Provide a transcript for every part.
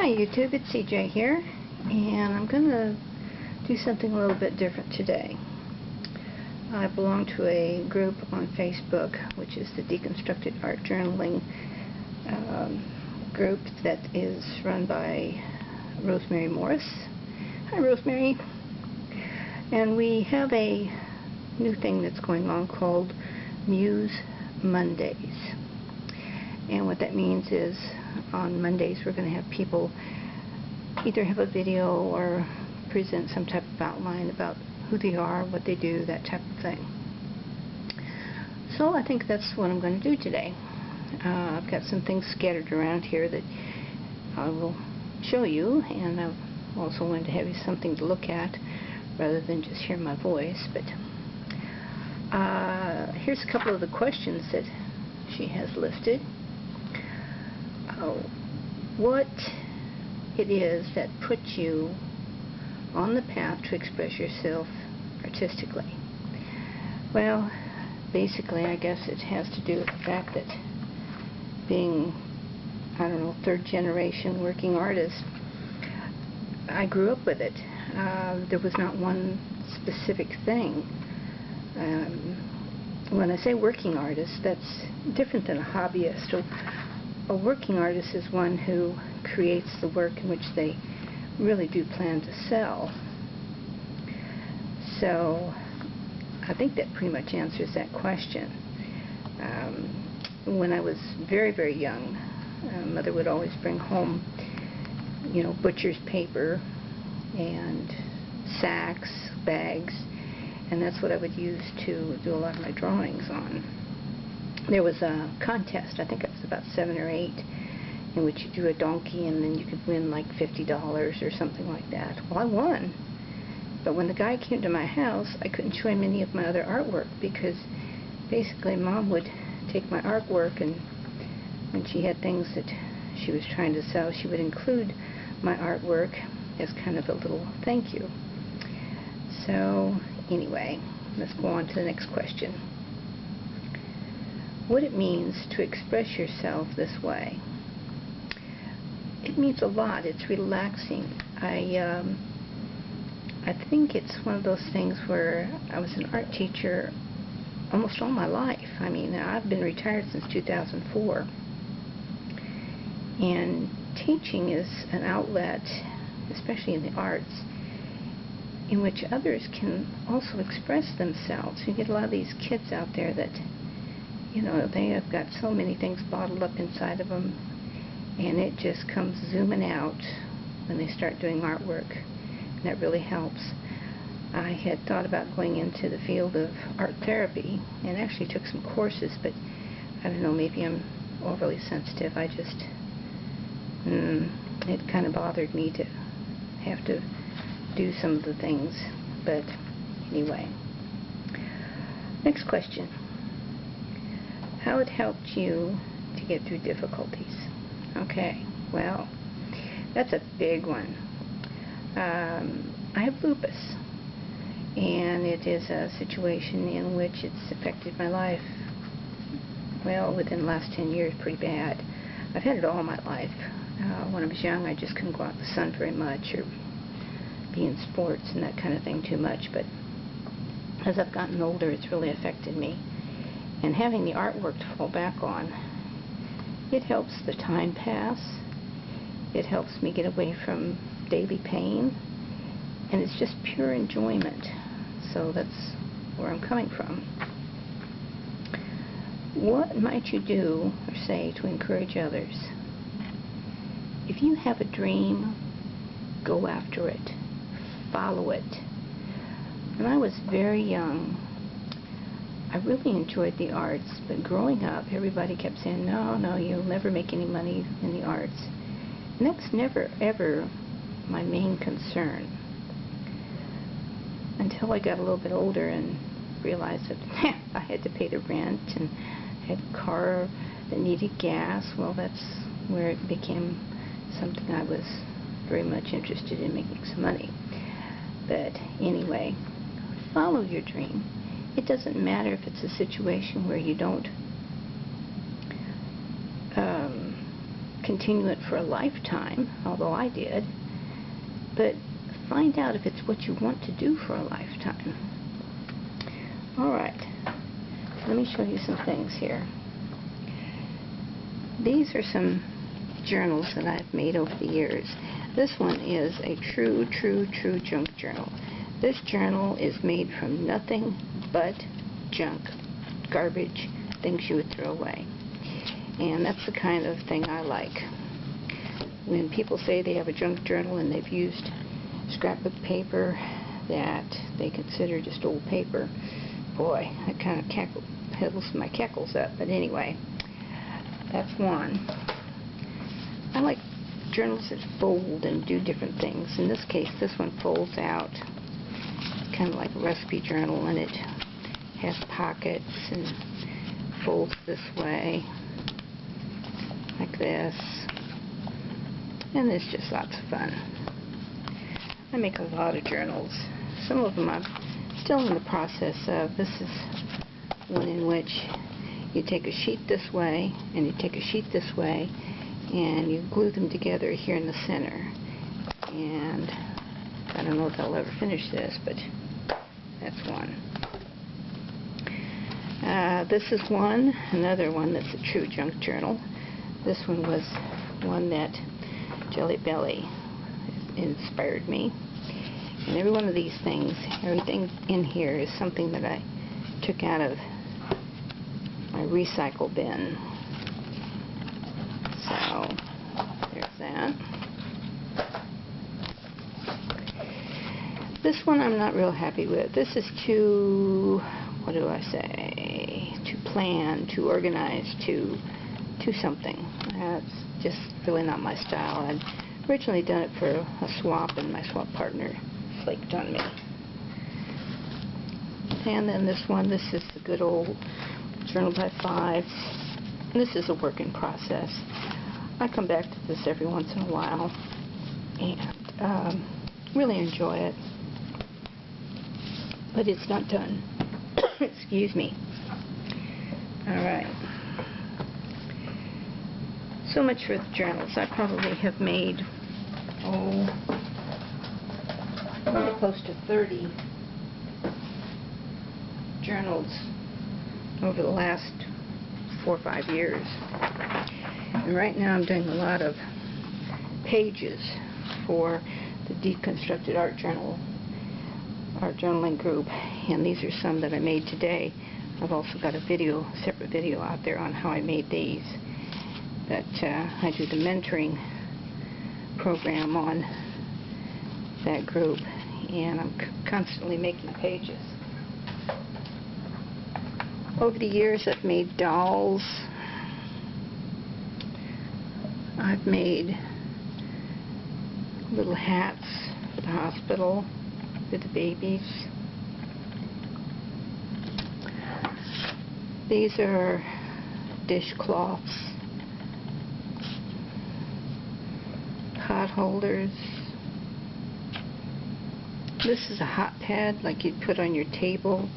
Hi YouTube, it's CJ here, and I'm going to do something a little bit different today. I belong to a group on Facebook, which is the Deconstructed Art Journaling group that is run by Rosemary Morris. Hi Rosemary. And we have a new thing that's going on called Muse Mondays. And what that means is on Mondays we're going to have people either have a video or present some type of outline about who they are, what they do, that type of thing. So I think that's what I'm going to do today. I've got some things scattered around here that I will show you, and I also wanted to have you something to look at rather than just hear my voice. But here's a couple of the questions that she has listed. What it is that puts you on the path to express yourself artistically. Well, basically I guess it has to do with the fact that being, I don't know, third generation working artist, I grew up with it. There was not one specific thing. When I say working artist, that's different than a hobbyist. A working artist is one who creates the work in which they really do plan to sell. So I think that pretty much answers that question. When I was very, very young, Mother would always bring home, you know, butcher's paper and sacks, bags, and that's what I would use to do a lot of my drawings on. There was a contest, I think it was about 7 or 8, in which you drew a donkey and then you could win like $50 or something like that. Well, I won. But when the guy came to my house, I couldn't show him any of my other artwork because basically Mom would take my artwork, and when she had things that she was trying to sell, she would include my artwork as kind of a little thank you. So anyway, let's go on to the next question. What it means to express yourself this way. It means a lot. It's relaxing. I think it's one of those things where I was an art teacher almost all my life. I mean, I've been retired since 2004. And teaching is an outlet, especially in the arts, in which others can also express themselves. You get a lot of these kids out there that, you know, they have got so many things bottled up inside of them, and it just comes zooming out when they start doing artwork, and that really helps. I had thought about going into the field of art therapy and actually took some courses, but I don't know, maybe I'm overly sensitive. I just, it kind of bothered me to have to do some of the things. But anyway, next question. How it helped you to get through difficulties. Okay, well, that's a big one. I have lupus, and it is a situation in which it's affected my life, well, within the last 10 years, pretty bad. I've had it all my life. When I was young, I just couldn't go out in the sun very much or be in sports and that kind of thing too much, but as I've gotten older, it's really affected me. And having the artwork to fall back on, it helps the time pass. It helps me get away from daily pain. And it's just pure enjoyment. So that's where I'm coming from. What might you do or say to encourage others? If you have a dream, go after it. Follow it. When I was very young, I really enjoyed the arts, but growing up, everybody kept saying, no, you'll never make any money in the arts. And that was never, ever my main concern. Until I got a little bit older and realized that I had to pay the rent and had a car that needed gas. Well, that's where it became something I was very much interested in, making some money. But anyway, follow your dream. It doesn't matter if it's a situation where you don't continue it for a lifetime, although I did, but find out if it's what you want to do for a lifetime. Alright, so let me show you some things here. These are some journals that I've made over the years. This one is a true junk journal. This journal is made from nothing but junk, garbage, things you would throw away. And that's the kind of thing I like. When people say they have a junk journal and they've used scrapbook paper that they consider just old paper, boy, that kind of heddles my cackles up. But anyway, that's one. I like journals that fold and do different things. In this case, this one folds out, kind of like a recipe journal, and it has pockets and folds this way, like this, and it's just lots of fun. I make a lot of journals. Some of them I'm still in the process of. This is one in which you take a sheet this way, and you take a sheet this way, and you glue them together here in the center. And I don't know if I'll ever finish this, but that's one. This is another one that's a true junk journal. This one was one that Jelly Belly inspired me. And every one of these things, everything in here is something that I took out of my recycle bin. So, there's that. This one I'm not real happy with. This is too, what do I say, too planned, too organized, too something. That's just really not my style. I'd originally done it for a swap, and my swap partner flaked on me. And then this one, this is the good old Journal by 5. And this is a work in process. I come back to this every once in a while and really enjoy it. But it's not done. Excuse me. Alright. So much for the journals. I probably have made, probably close to 30 journals over the last 4 or 5 years. And right now I'm doing a lot of pages for the Deconstructed Art Journaling group, and these are some that I made today. I've also got a separate video out there on how I made these. But I do the mentoring program on that group, and I'm constantly making pages. Over the years I've made dolls. I've made little hats for the hospital, for the babies. These are dishcloths, hot holders. This is a hot pad like you'd put on your table.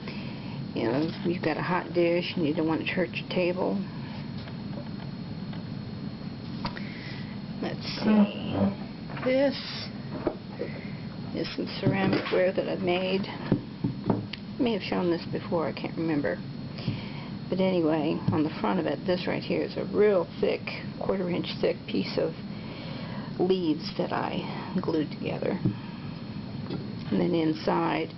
You know, you've got a hot dish and you don't want it to hurt your table. Let's see. This is some ceramic ware that I've made. I may have shown this before, I can't remember. But anyway, on the front of it, this right here is a real thick, 1/4 inch thick piece of leaves that I glued together. And then inside,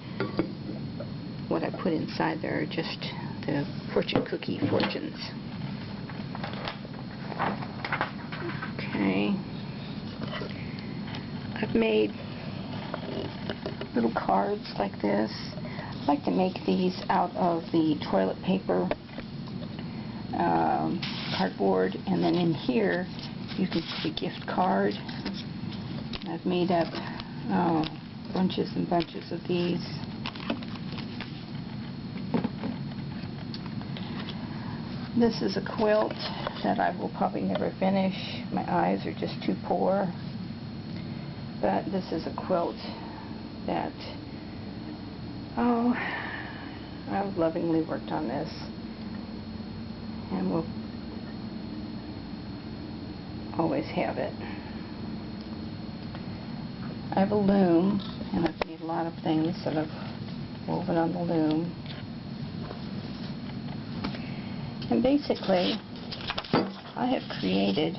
what I put inside there are just the fortune cookie fortunes. Okay. I've made little cards like this. I like to make these out of the toilet paper, cardboard, and then in here you can put a gift card. I've made up bunches and bunches of these. This is a quilt that I will probably never finish. My eyes are just too poor. But this is a quilt that, I've lovingly worked on this. And will always have it. I have a loom, and I've made a lot of things that I've woven on the loom. And basically, I have created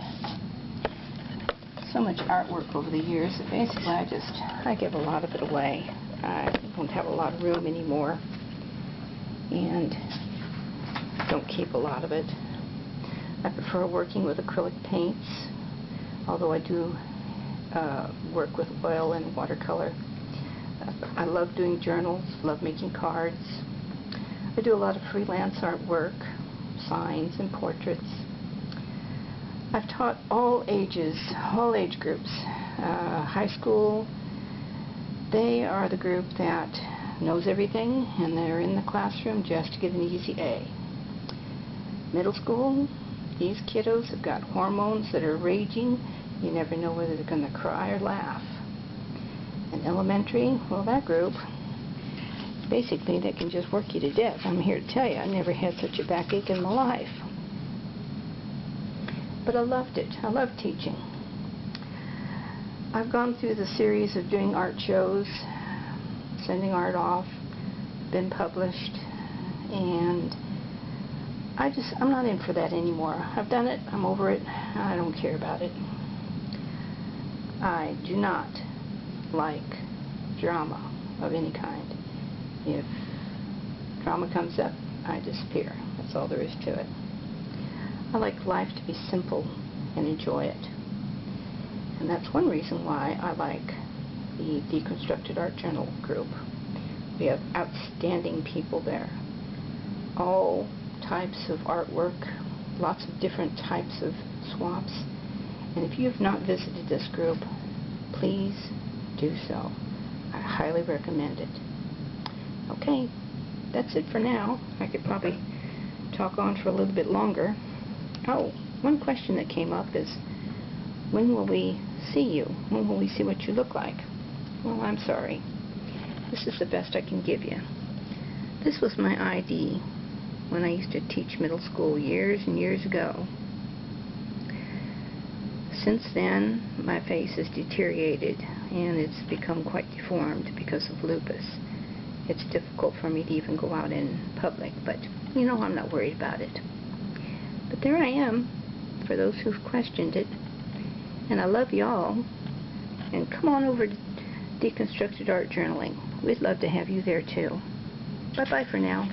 so much artwork over the years that basically I give a lot of it away. I don't have a lot of room anymore, and don't keep a lot of it. I prefer working with acrylic paints, although I do work with oil and watercolor. I love doing journals, love making cards. I do a lot of freelance artwork, signs and portraits. I've taught all ages, all age groups. High school, they are the group that knows everything and they're in the classroom just to get an easy A. Middle school, these kiddos have got hormones that are raging. You never know whether they're going to cry or laugh. And elementary, well, that group, basically they can just work you to death. I'm here to tell you, I never had such a backache in my life. But I loved it. I loved teaching. I've gone through the series of doing art shows, sending art off, been published, and I'm not in for that anymore. I've done it, I'm over it, I don't care about it. I do not like drama of any kind. If drama comes up, I disappear. That's all there is to it. I like life to be simple and enjoy it. And that's one reason why I like the Deconstructed Art Journal group. We have outstanding people there. All types of artwork, lots of different types of swaps. And if you have not visited this group, please do so. I highly recommend it. Okay, that's it for now. I could probably talk on for a little bit longer. Oh, one question that came up is, when will we see you? When will we see what you look like? Well, I'm sorry. This is the best I can give you. This was my ID when I used to teach middle school years and years ago. Since then, my face has deteriorated and it's become quite deformed because of lupus. It's difficult for me to even go out in public, but you know, I'm not worried about it. But there I am, for those who've questioned it. And I love y'all. And come on over to Deconstructed Art Journaling. We'd love to have you there too. Bye-bye for now.